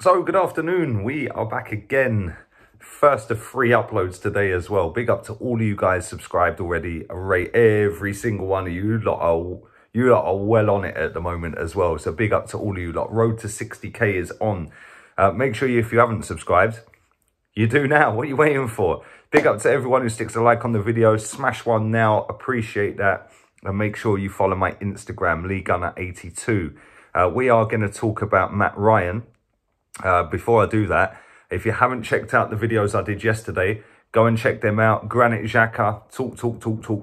So good afternoon, we are back again. First of 3 uploads today as well. Big up to all of you guys subscribed already. I rate every single one of you. You lot are well on it at the moment as well. So big up to all of you lot. Road to 60k is on. Make sure if you haven't subscribed, you do now. What are you waiting for? Big up to everyone who sticks a like on the video. Smash one now. Appreciate that. And make sure you follow my Instagram, LeeGunner82. We are going to talk about Matt Ryan. Before I do that, if you haven't checked out the videos I did yesterday, go and check them out. Granit Xhaka,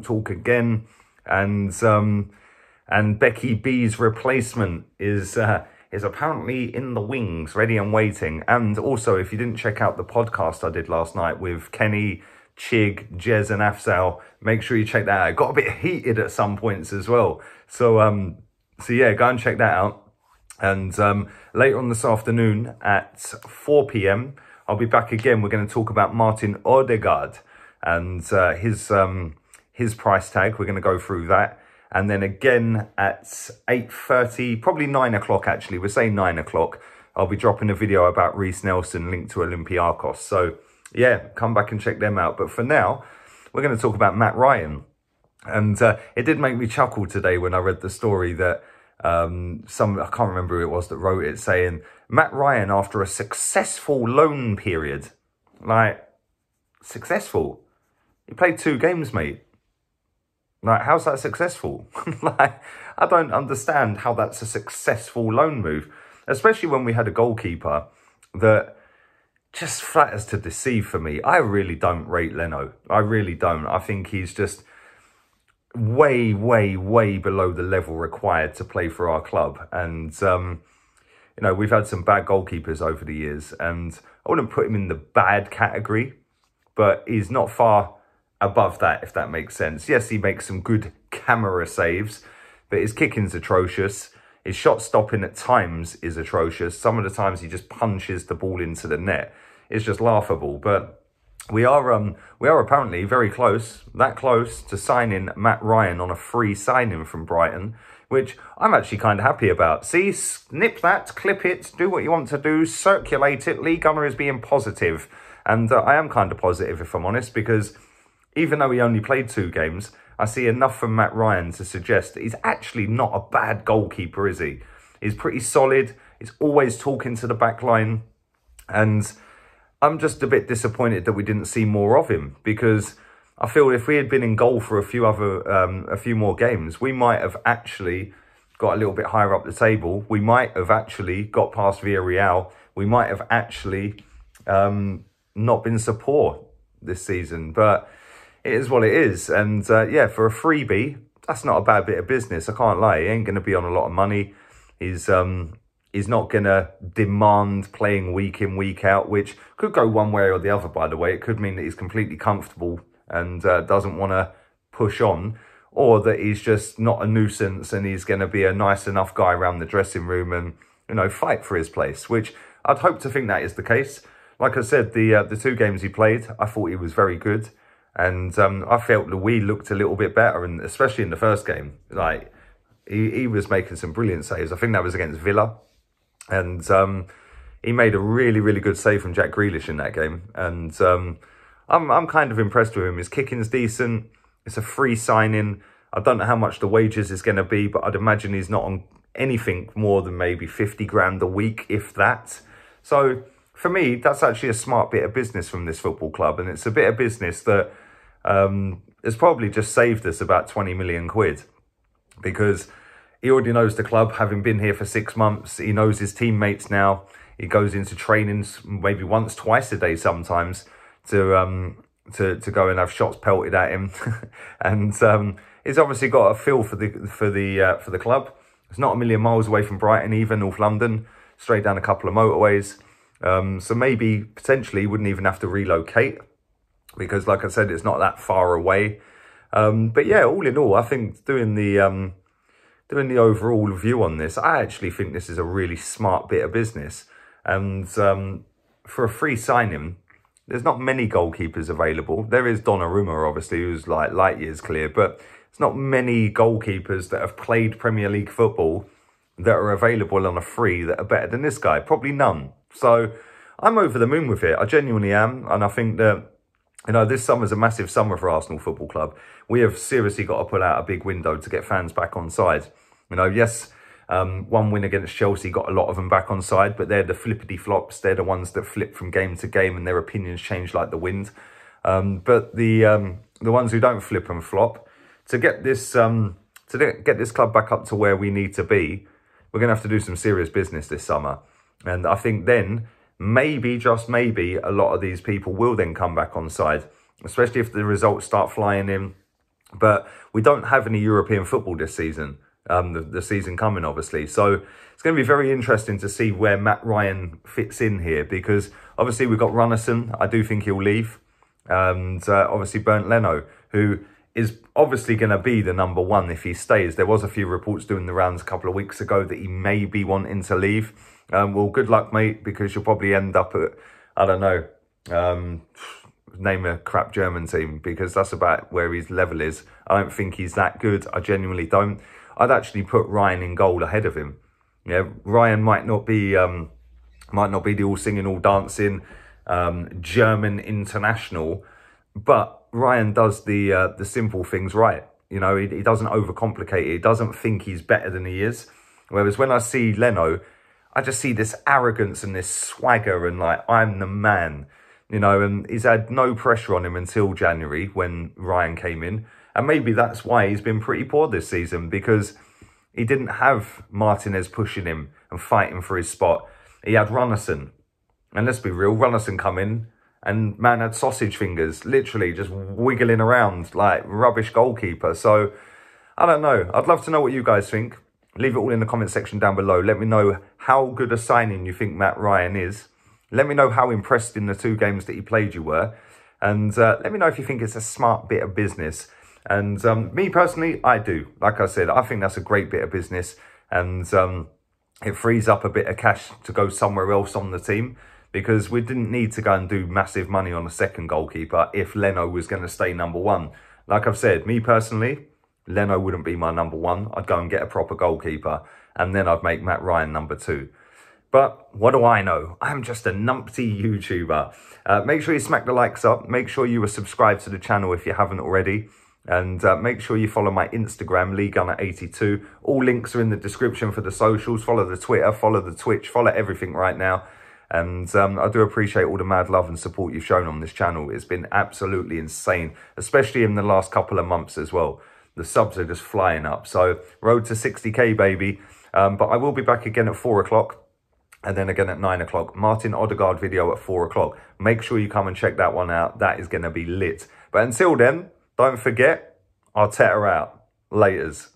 talk again. And Becky B's replacement is apparently in the wings, ready and waiting. And also, if you didn't check out the podcast I did last night with Kenny, Chig, Jez and Afzal, make sure you check that out. It got a bit heated at some points as well. So yeah, go and check that out. And later on this afternoon at 4 p.m, I'll be back again. We're going to talk about Martin Odegaard and his price tag. We're going to go through that. And then again at 8:30, probably 9 o'clock actually. We're saying 9 o'clock. I'll be dropping a video about Reece Nelson linked to Olympiacos. So yeah, come back and check them out. But for now, we're going to talk about Matt Ryan. And it did make me chuckle today when I read the story that I can't remember who it was that wrote it, saying Matt Ryan after a successful loan period. Like, successful? You played 2 games, mate. Like, how's that successful? Like, I don't understand how that's a successful loan move, especially when we had a goalkeeper that just flatters to deceive for me. I really don't rate Leno. I really don't. I think he's just way below the level required to play for our club. And you know, we've had some bad goalkeepers over the years, and I wouldn't put him in the bad category, but he's not far above that, if that makes sense. Yes, he makes some good camera saves, but his kicking's atrocious. His shot stopping at times is atrocious. Some of the times he just punches the ball into the net. It's just laughable. But we are apparently very close, that close to signing Matt Ryan on a free signing from Brighton, which I'm actually kind of happy about. See, snip that, clip it, do what you want to do, circulate it. Lee Gunner is being positive. And I am kind of positive, if I'm honest, because even though he only played 2 games, I see enough from Matt Ryan to suggest that he's actually not a bad goalkeeper, is he? He's pretty solid. He's always talking to the back line. And I'm just a bit disappointed that we didn't see more of him, because I feel if we had been in goal for a few more games, we might have actually got a little bit higher up the table. We might have actually got past Villarreal. We might have actually not been so poor this season. But it is what it is. And yeah, for a freebie, that's not a bad bit of business. I can't lie. He ain't going to be on a lot of money. He's not going to demand playing week in, week out, which could go one way or the other, by the way. It could mean that he's completely comfortable and doesn't want to push on, or that he's just not a nuisance and he's going to be a nice enough guy around the dressing room and, you know, fight for his place, which I'd hope to think that is the case. Like I said, the 2 games he played, I thought he was very good. And I felt that we looked a little bit better, and especially in the first game. Like, he was making some brilliant saves. I think that was against Villa. And he made a really good save from Jack Grealish in that game. And I'm kind of impressed with him. His kicking's decent. It's a free signing. I don't know how much the wages is going to be, but I'd imagine he's not on anything more than maybe 50 grand a week, if that. So for me, that's actually a smart bit of business from this football club. And it's a bit of business that has probably just saved us about 20 million quid, because he already knows the club, having been here for 6 months. He knows his teammates now. He goes into trainings maybe once, twice a day sometimes to go and have shots pelted at him. And he's obviously got a feel for the club. It's not a million miles away from Brighton, even North London, straight down a couple of motorways. So maybe potentially he wouldn't even have to relocate, because like I said, it's not that far away. But yeah, all in all, I think doing the overall view on this, I actually think this is a really smart bit of business. And for a free signing, there's not many goalkeepers available. There is Donnarumma, obviously, who's like light years clear, but it's not many goalkeepers that have played Premier League football that are available on a free that are better than this guy. Probably none. So I'm over the moon with it. I genuinely am. And I think that, you know, this summer's a massive summer for Arsenal Football Club. We have seriously got to pull out a big window to get fans back on side. You know, yes, one win against Chelsea got a lot of them back on side, but they're the flippity flops. They're the ones that flip from game to game and their opinions change like the wind. But the ones who don't flip and flop, to get this club back up to where we need to be, we're going to have to do some serious business this summer. And I think then, maybe, just maybe, a lot of these people will then come back on side, especially if the results start flying in. But we don't have any European football this season, the season coming, obviously. So it's going to be very interesting to see where Matt Ryan fits in here, because obviously we've got Runnison. I do think he'll leave. And obviously Bernd Leno, who is obviously going to be the number one if he stays. There was a few reports doing the rounds a couple of weeks ago that he may be wanting to leave. Well, good luck, mate, because you'll probably end up at, I don't know, name a crap German team, because that's about where his level is. I don't think he's that good. I genuinely don't. I'd actually put Ryan in goal ahead of him. Yeah, Ryan might not be the all singing, all dancing German international, but Ryan does the simple things right. You know, he doesn't overcomplicate it. He doesn't think he's better than he is. Whereas when I see Leno, I just see this arrogance and this swagger and like, I'm the man, you know, and he's had no pressure on him until January when Ryan came in. And maybe that's why he's been pretty poor this season, because he didn't have Martinez pushing him and fighting for his spot. He had Runnison. And let's be real, Runnison come in and man had sausage fingers, literally just wiggling around like rubbish goalkeeper. So I don't know. I'd love to know what you guys think. Leave it all in the comment section down below. Let me know how good a signing you think Matt Ryan is. Let me know how impressed in the 2 games that he played you were. And let me know if you think it's a smart bit of business. And me personally, I do. Like I said, I think that's a great bit of business. And it frees up a bit of cash to go somewhere else on the team, because we didn't need to go and do massive money on a second goalkeeper if Leno was going to stay number one. Like I've said, me personally, Leno wouldn't be my number one. I'd go and get a proper goalkeeper, and then I'd make Matt Ryan number 2. But what do I know? I'm just a numpty YouTuber. Make sure you smack the likes up. Make sure you are subscribed to the channel if you haven't already. And make sure you follow my Instagram, LeeGunner82. All links are in the description for the socials. Follow the Twitter, follow the Twitch, follow everything right now. And I do appreciate all the mad love and support you've shown on this channel. It's been absolutely insane, especially in the last couple of months as well. The subs are just flying up. So road to 60k, baby. But I will be back again at 4 o'clock. And then again at 9 o'clock. Martin Odegaard video at 4 o'clock. Make sure you come and check that one out. That is going to be lit. But until then, don't forget, Arteta out. Laters.